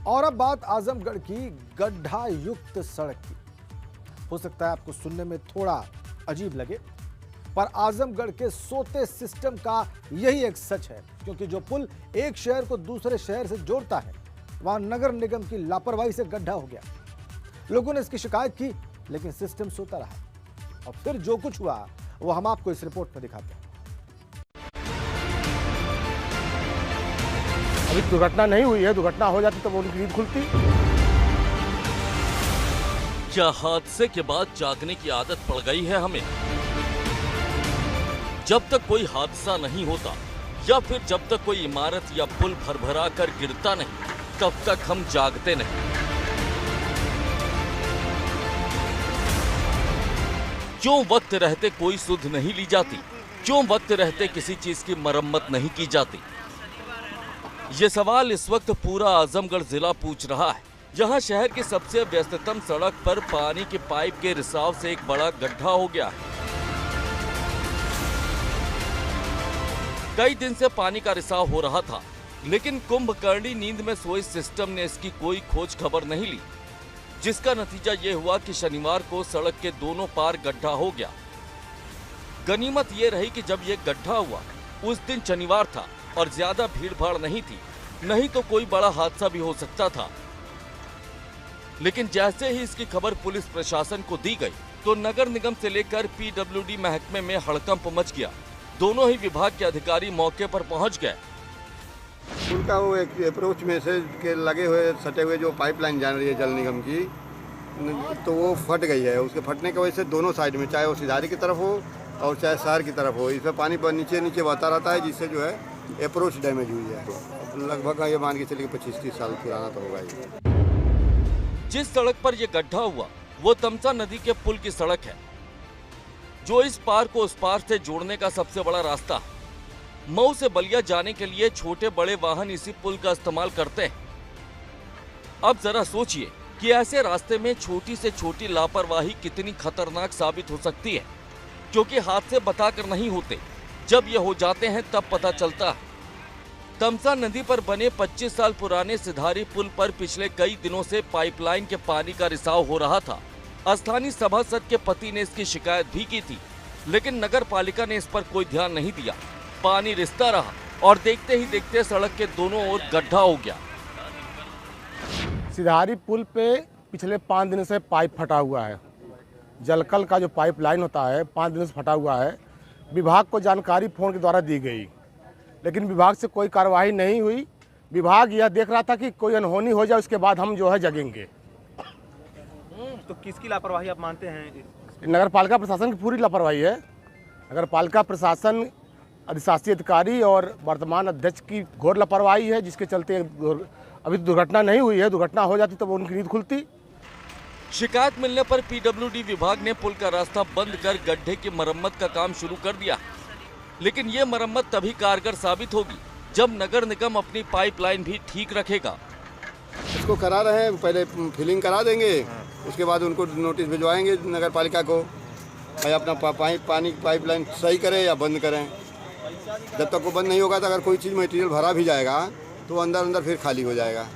और अब बात आजमगढ़ की गड्ढा युक्त सड़क की। हो सकता है आपको सुनने में थोड़ा अजीब लगे, पर आजमगढ़ के सोते सिस्टम का यही एक सच है, क्योंकि जो पुल एक शहर को दूसरे शहर से जोड़ता है, वहां नगर निगम की लापरवाही से गड्ढा हो गया। लोगों ने इसकी शिकायत की, लेकिन सिस्टम सोता रहा। और फिर जो कुछ हुआ वो हम आपको इस रिपोर्ट में दिखाते हैं। अभी दुर्घटना नहीं हुई है, दुर्घटना हो जाती तो वो उनकी नींद खुलती। क्या हादसे के बाद जागने की आदत पड़ गई है हमें? जब तक कोई हादसा नहीं होता या फिर जब तक कोई इमारत या पुल भरभरा कर गिरता नहीं, तब तक हम जागते नहीं। क्यों वक्त रहते कोई सुध नहीं ली जाती? क्यों वक्त रहते किसी चीज की मरम्मत नहीं की जाती? ये सवाल इस वक्त पूरा आजमगढ़ जिला पूछ रहा है, जहां शहर की सबसे व्यस्ततम सड़क पर पानी के पाइप के रिसाव से एक बड़ा गड्ढा हो गया है। कई दिन से पानी का रिसाव हो रहा था, लेकिन कुंभकर्णी नींद में सोए सिस्टम ने इसकी कोई खोज खबर नहीं ली, जिसका नतीजा ये हुआ कि शनिवार को सड़क के दोनों पार गड्ढा हो गया। गनीमत ये रही कि जब ये गड्ढा हुआ उस दिन शनिवार था और ज्यादा भीड़ भाड़ नहीं थी, नहीं तो कोई बड़ा हादसा भी हो सकता था। लेकिन जैसे ही इसकी खबर पुलिस प्रशासन को दी गई, तो नगर निगम से लेकर पीडब्ल्यूडी महकमे में हड़कंप मच गया। दोनों ही विभाग के अधिकारी मौके पर पहुंच गए। पुल का वो एक अप्रोच में से के लगे हुए सटे हुए जो पाइपलाइन जा रही है जल निगम की, तो वो फट गई है। उसके फटने की वजह से दोनों साइड में, चाहे वो सिधारी की तरफ हो और चाहे शहर की तरफ हो, इसमें पानी नीचे नीचे बहता रहता है, जिससे जो है अप्रोच डैमेज हुई है। लगभग ये मान के चलिए 25-30 साल पुराना तो होगा ये। जिस सड़क पर यह गड्ढा हुआ वो तमसा नदी के पुल की सड़क है, जो इस पार को उस पार से जोड़ने का सबसे बड़ा रास्ता है। मऊ से बलिया जाने के लिए छोटे बड़े वाहन इसी पुल का इस्तेमाल करते हैं। अब जरा सोचिए कि ऐसे रास्ते में छोटी से छोटी लापरवाही कितनी खतरनाक साबित हो सकती है, क्योंकि हादसे बताकर नहीं होते, जब ये हो जाते हैं तब पता चलता है। तमसा नदी पर बने 25 साल पुराने सिधारी पुल पर पिछले कई दिनों से पाइपलाइन के पानी का रिसाव हो रहा था। स्थानीय सभासद के पति ने इसकी शिकायत भी की थी, लेकिन नगर पालिका ने इस पर कोई ध्यान नहीं दिया। पानी रिसता रहा और देखते ही देखते सड़क के दोनों ओर गड्ढा हो गया। सिधारी पुल पे पिछले 5 दिन से पाइप फटा हुआ है। जलकल का जो पाइपलाइन होता है 5 दिनों से फटा हुआ है। विभाग को जानकारी फोन के द्वारा दी गई, लेकिन विभाग से कोई कार्रवाई नहीं हुई। विभाग यह देख रहा था कि कोई अनहोनी हो जाए, उसके बाद हम जो है जगेंगे। तो किसकी लापरवाही आप मानते हैं? नगर पालिका प्रशासन की पूरी लापरवाही है। नगर पालिका प्रशासन, अधिशासी अधिकारी और वर्तमान अध्यक्ष की घोर लापरवाही है, जिसके चलते अभी दुर्घटना नहीं हुई है। दुर्घटना हो जाती तो वो उनकी नींद खुलती। शिकायत मिलने पर पीडब्ल्यूडी विभाग ने पुल का रास्ता बंद कर गड्ढे की मरम्मत का काम शुरू कर दिया, लेकिन ये मरम्मत तभी कारगर साबित होगी जब नगर निगम अपनी पाइपलाइन भी ठीक रखेगा। इसको करा रहे हैं, पहले फिलिंग करा देंगे, उसके बाद उनको नोटिस भिजवाएंगे नगर पालिका को, भाई अपना पानी पाइपलाइन सही करें या बंद करें। जब तक वो बंद नहीं होगा तो अगर कोई चीज़ मटेरियल भरा भी जाएगा तो अंदर अंदर फिर खाली हो जाएगा।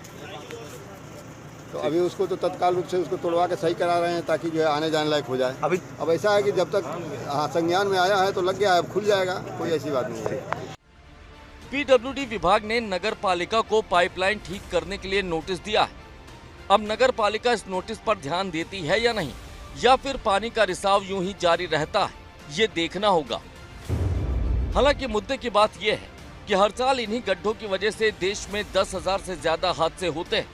तो अभी उसको तो तत्काल रूप से उसको तोड़वा के सही करा रहे हैं, ताकि जो है आने जाने लायक हो जाए। अब ऐसा है कि जब तक संज्ञान में आया है तो लग गया है, अब खुल जाएगा, कोई ऐसी बात नहीं है। पीडब्ल्यूडी विभाग ने नगर पालिका को पाइपलाइन ठीक करने के लिए नोटिस दिया है। अब नगर पालिका इस नोटिस पर ध्यान देती है या नहीं, या फिर पानी का रिसाव यूं ही जारी रहता है, ये देखना होगा। हालांकि मुद्दे की बात यह है कि हर साल इन्हीं गड्ढों की वजह से देश में 10,000 से ज्यादा हादसे होते हैं,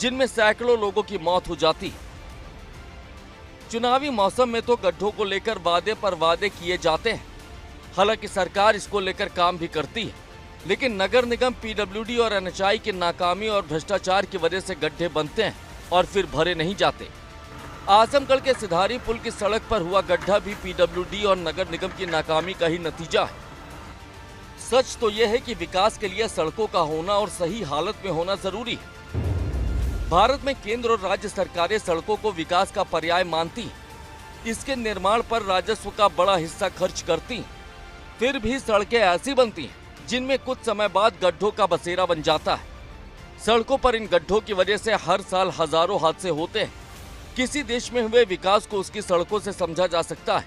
जिनमें सैकड़ों लोगों की मौत हो जाती है। चुनावी मौसम में तो गड्ढों को लेकर वादे पर वादे किए जाते हैं। हालांकि सरकार इसको लेकर काम भी करती है, लेकिन नगर निगम, पीडब्ल्यूडी और एनएचआई की नाकामी और भ्रष्टाचार की वजह से गड्ढे बनते हैं और फिर भरे नहीं जाते। आजमगढ़ के सिधारी पुल की सड़क पर हुआ गड्ढा भी पीडब्ल्यूडी और नगर निगम की नाकामी का ही नतीजा है। सच तो यह है कि विकास के लिए सड़कों का होना और सही हालत में होना जरूरी है। भारत में केंद्र और राज्य सरकारें सड़कों को विकास का पर्याय मानती हैं। इसके निर्माण पर राजस्व का बड़ा हिस्सा खर्च करती हैं। फिर भी सड़कें ऐसी बनती हैं जिनमें कुछ समय बाद गड्ढों का बसेरा बन जाता है। सड़कों पर इन गड्ढों की वजह से हर साल हजारों हादसे होते हैं। किसी देश में हुए विकास को उसकी सड़कों से समझा जा सकता है।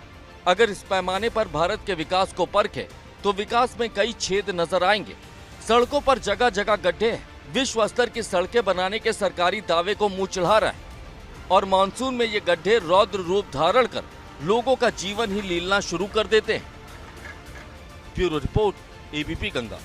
अगर इस पैमाने पर भारत के विकास को परखे तो विकास में कई छेद नजर आएंगे। सड़कों पर जगह जगह गड्ढे हैं। विश्व स्तर की सड़कें बनाने के सरकारी दावे को मुंह चिढ़ा रहा है और मानसून में ये गड्ढे रौद्र रूप धारण कर लोगों का जीवन ही लीलना शुरू कर देते हैं। Bureau report, ABP Ganga.